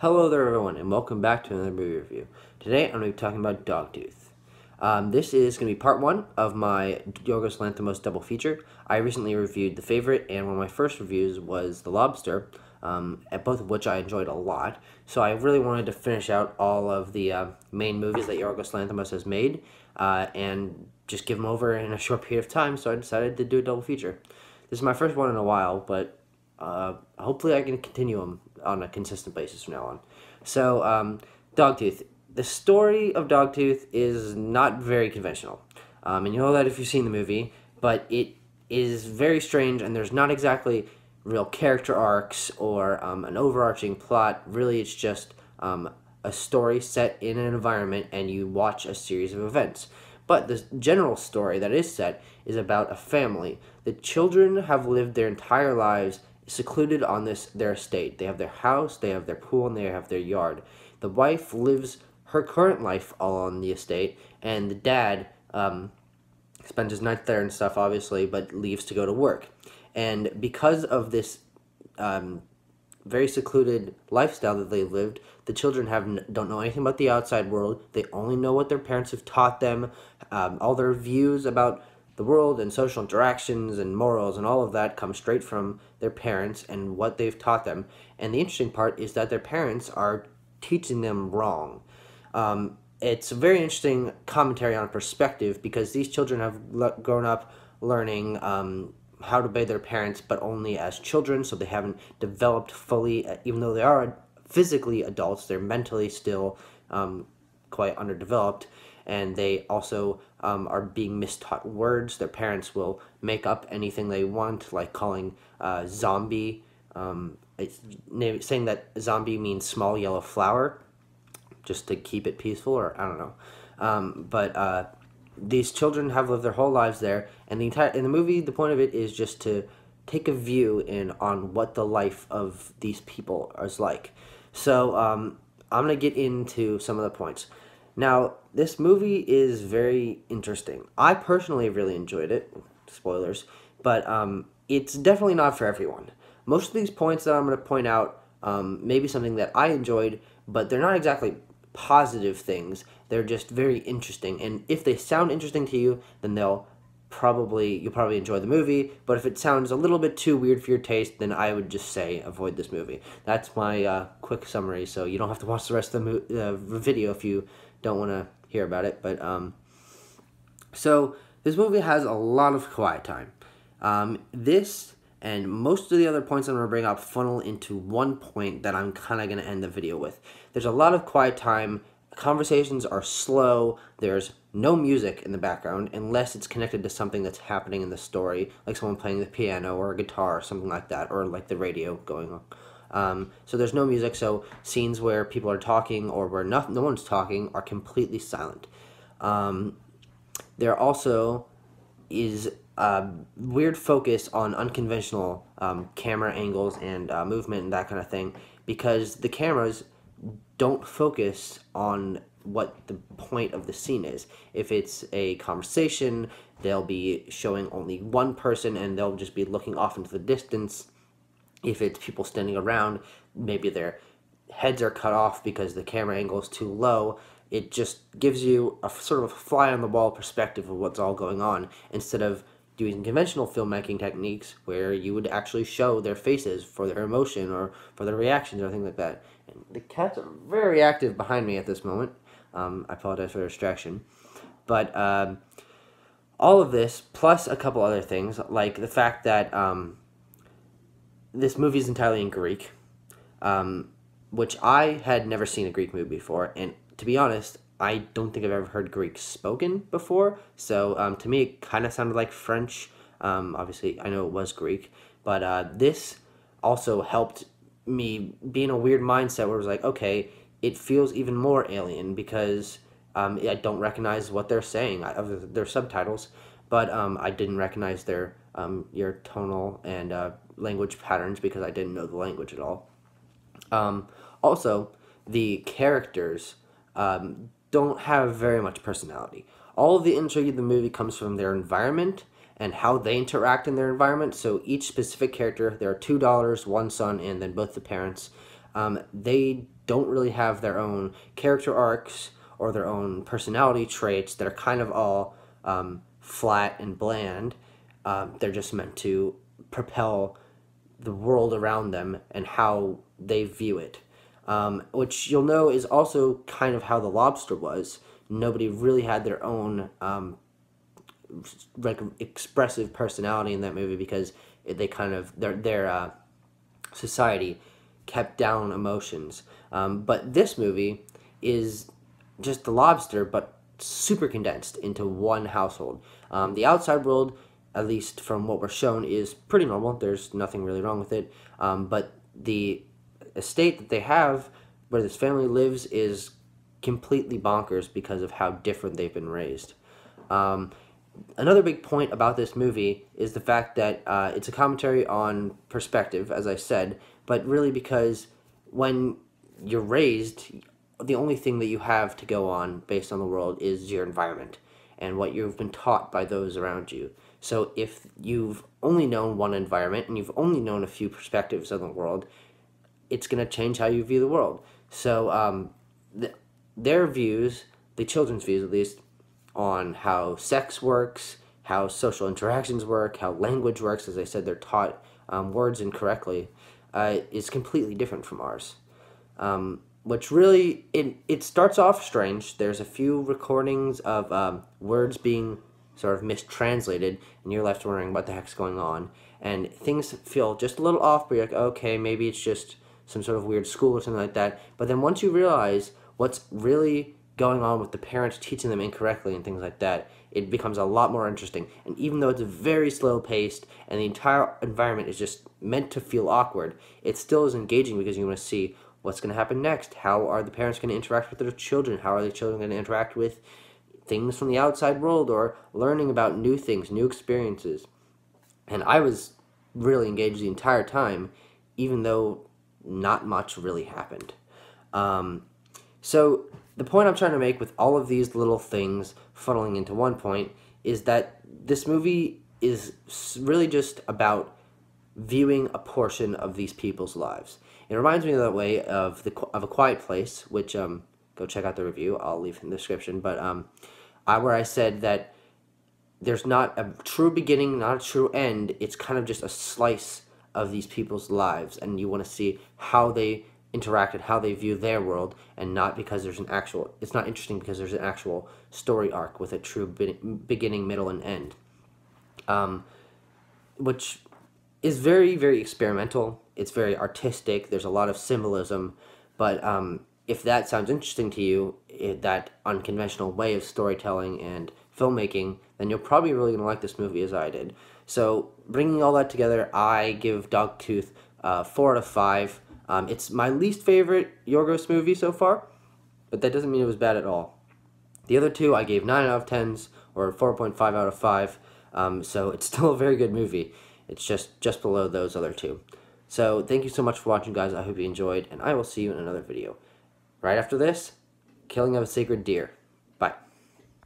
Hello there everyone, and welcome back to another movie review. Today I'm going to be talking about Dogtooth. This is going to be part one of my Yorgos Lanthimos double feature. I recently reviewed The Favorite, and one of my first reviews was The Lobster, at both of which I enjoyed a lot. So I really wanted to finish out all of the main movies that Yorgos Lanthimos has made, and just give them over in a short period of time, so I decided to do a double feature. This is my first one in a while, but hopefully I can continue them on a consistent basis from now on. So, Dogtooth. The story of Dogtooth is not very conventional. And you know that if you've seen the movie, but it is very strange, and there's not exactly real character arcs or an overarching plot. Really, it's just a story set in an environment, and you watch a series of events. But the general story that is set is about a family. The children have lived their entire lives secluded on their estate. They have their house, they have their pool, and they have their yard. The wife lives her current life all on the estate, and the dad spends his nights there and stuff, obviously, but leaves to go to work. And because of this very secluded lifestyle that they lived, the children don't know anything about the outside world. They only know what their parents have taught them. All their views about the world and social interactions and morals and all of that come straight from their parents and what they've taught them. And the interesting part is that their parents are teaching them wrong. It's a very interesting commentary on perspective, because these children have grown up learning how to obey their parents, but only as children, so they haven't developed fully. Even though they are physically adults, they're mentally still quite underdeveloped. And they also are being mistaught words. Their parents will make up anything they want, like calling zombie, saying that zombie means small yellow flower, just to keep it peaceful, or I don't know. But these children have lived their whole lives there, and in the movie, the point of it is just to take a view on what the life of these people is like. So I'm gonna get into some of the points. Now, this movie is very interesting. I personally really enjoyed it. Spoilers. But it's definitely not for everyone. Most of these points that I'm going to point out may be something that I enjoyed, but they're not exactly positive things. They're just very interesting. And if they sound interesting to you, then you'll probably enjoy the movie. But if it sounds a little bit too weird for your taste, then I would just say avoid this movie. That's my quick summary, so you don't have to watch the rest of the video if you don't want to hear about it. But so this movie has a lot of quiet time. This and most of the other points I'm going to bring up funnel into one point that I'm kind of going to end the video with. There's a lot of quiet time. Conversations are slow. There's no music in the background unless it's connected to something that's happening in the story, like someone playing the piano or a guitar or something like that, or like the radio going on. So there's no music, so scenes where people are talking or where no one's talking are completely silent. There also is a weird focus on unconventional camera angles and movement and that kind of thing, because the cameras don't focus on what the point of the scene is. If it's a conversation, they'll be showing only one person and they'll just be looking off into the distance. If it's people standing around, maybe their heads are cut off because the camera angle is too low. It just gives you a sort of fly-on-the-wall perspective of what's all going on, instead of doing conventional filmmaking techniques where you would actually show their faces for their emotion or for their reactions or things like that. And the cats are very active behind me at this moment. I apologize for the distraction. But all of this, plus a couple other things, like the fact that this movie is entirely in Greek, which I had never seen a Greek movie before, and to be honest, I don't think I've ever heard Greek spoken before, so to me it kind of sounded like French. Obviously, I know it was Greek, but this also helped me be in a weird mindset where it was like, okay, it feels even more alien, because I don't recognize what they're saying. Their subtitles, but I didn't recognize your tonal and language patterns because I didn't know the language at all. Also, the characters don't have very much personality. All of the intrigue of the movie comes from their environment and how they interact in their environment. So each specific character, there are two daughters, one son, and then both the parents. They don't really have their own character arcs or their own personality traits. That are kind of all flat and bland. They're just meant to propel the world around them and how they view it. Which you'll know is also kind of how the lobster was. Nobody really had their own expressive personality in that movie because they kind of their society kept down emotions. But this movie is just the lobster, but super condensed into one household. The outside world, at least from what we're shown, is pretty normal. There's nothing really wrong with it. But the estate that they have, where this family lives, is completely bonkers because of how different they've been raised. Another big point about this movie is the fact that it's a commentary on perspective, as I said, but really because when you're raised, the only thing that you have to go on based on the world is your environment and what you've been taught by those around you. So if you've only known one environment and you've only known a few perspectives of the world, it's going to change how you view the world. So their views, the children's views at least, on how sex works, how social interactions work, how language works, as I said, they're taught words incorrectly, is completely different from ours. Which really, it starts off strange. There's a few recordings of words being sort of mistranslated, and you're left wondering what the heck's going on. And things feel just a little off, but you're like, okay, maybe it's just some sort of weird school or something like that. But then once you realize what's really going on with the parents teaching them incorrectly and things like that, it becomes a lot more interesting. And even though it's very slow paced and the entire environment is just meant to feel awkward, it still is engaging because you want to see what's going to happen next. How are the parents going to interact with their children? How are the children going to interact with things from the outside world or learning about new things, new experiences? And I was really engaged the entire time, even though not much really happened. So the point I'm trying to make with all of these little things funneling into one point is that this movie is really just about viewing a portion of these people's lives. It reminds me of that way of A Quiet Place, which go check out the review. I'll leave it in the description. But where I said that there's not a true beginning, not a true end. It's kind of just a slice of these people's lives, and you want to see how they interact and how they view their world, and not because there's an actual. It's not interesting because there's an actual story arc with a true beginning, middle, and end. Which is very, very experimental. It's very artistic. There's a lot of symbolism, but if that sounds interesting to you, that unconventional way of storytelling and filmmaking, then you're probably really going to like this movie as I did. So, bringing all that together, I give Dogtooth 4 out of 5. It's my least favorite Yorgos movie so far, but that doesn't mean it was bad at all. The other two I gave 9 out of 10s, or 4.5 out of 5, so it's still a very good movie. It's just below those other two. So, thank you so much for watching, guys. I hope you enjoyed, and I will see you in another video. Right after this, Killing of a Sacred Deer.